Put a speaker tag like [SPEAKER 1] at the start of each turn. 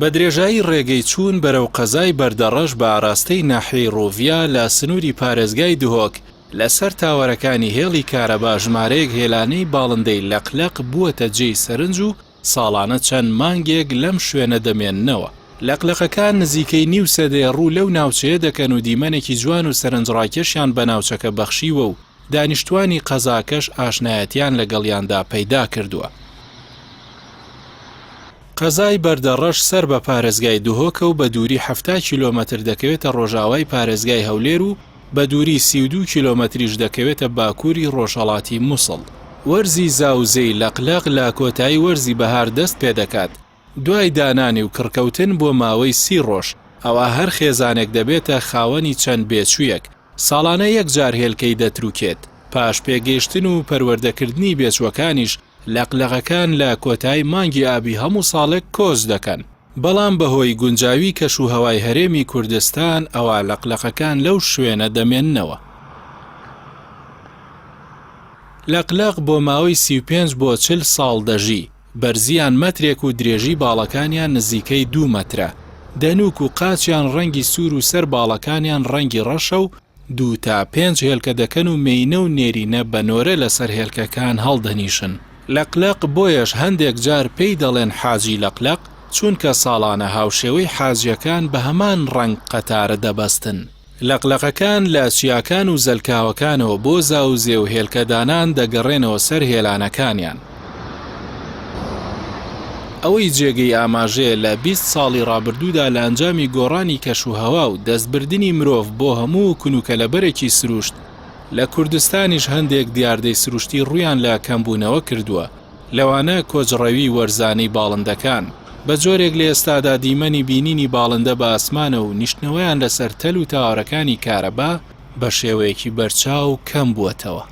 [SPEAKER 1] بە درێژایی ڕێگەی چوون بەرەو قەزای بەردەڕەش بە ئاراستەی ناحیەی ڕۆڤیا لە سنووری پارێزگای دهۆک لەسەر تاوەرەکانی هێڵی کارەبا ژمارەیەک هێلانەی باڵندەی لەقلەق بووەتە جێی سەرنج و ساڵانە چەند مانگێک لەم شوێنە دەمێننەوە. لەقلەقەکان نزیکەی نیو سەدەی ڕوو لەو ناوچەیە دەکەن و دیمەنێکی جوان و سەرنجڕاکێشیان بە ناوچەکە بەخشیوە و دانیشتوانی قەزاکەش ئاشنایەتیان لەگەڵیاندا پەیدا کردووە. قەزای بەردەڕەش سەر بە پارێزگای دهۆکە و بە دووری 70 کیلۆمەتر دەکەوێتە ڕۆژاوای پارێزگای هەولێر و بە دووری 32 کیلۆمەتریش دەکەوێتە باکووری ڕۆژهەڵاتی مووسڵ. وەرزی زاوزەی لەقلەق لە کۆتایی وەرزی بەهار دەست پێ دەکات. دوای دانانی و کڕکەوتن بۆ ماوەی 30 ڕۆژ ئەوە هەر خێزانێک دەبێتە خاوەنی چەند بێچوویەک. ساڵانە یەک جار هێلکەی دەتروکێت. پاش پێگەیشتن و پەروەردەکردنی بێچووەکانیش لەقلەقەکان لە کۆتایی مانگی ئابی هەموو ساڵێک کۆز دەکەن. بەڵام بەهۆی گونجاوی کەشوهەوای هەرێمی کوردستان ئەوە لەقلەقەکان لەو شوێنە دەمێننەوە. لەقلەق بۆ ماوەی 35 بۆ 40 ساڵ دەژی. بەرزیان مەترێک و درێژی باڵەکانیان نزیکەی 2 مەترە. دەنووک و قاچیان ڕەنگی سوور و سەر باڵەکانیان ڕەنگی ڕەشە و 2 تا 5 هێلکە دەکەن و مێینە و نێرینە بەنۆرە لەسەر هێلکەکان هەڵدەنیشن. لەقلەق بۆیەش هەندێک جار پێی دەڵێن حاجی لەقلەق چونکە ساڵانە هاوشێوەی حاجیەکان بە هەمان ڕەنگ قەتارە دەبەستن. لەقلەقەکان لە چیاکان و زەلکاوەکانەوە بۆ زاوزێ و هێلکەدانان دەگەڕێنەوە سەر هێلانەکانیان. ئەوەی جێگەی ئاماژەیە لە 20 ساڵی ڕابردوودا لە ئەنجامی گۆڕانی کەشوهەوا و دەستبردنی مرۆڤ بۆ هەموو کنوکەلەبەرێکی سروشت لە کوردستانیش هەندێک دیاردەی سروشتی ڕوویان لە کەمبوونەوە کردووە. لەوانە کۆچڕەوی وەرزانەی باڵندەکان بە جۆرێک لە ئێستادا دیمەنی بینینی باڵندە بە ئاسمانە و نیشتنەوەیان لەسەر تەل و تاوەرەکانی کارەبا بە شێوەیەکی بەرچاو کەم بووەتەوە.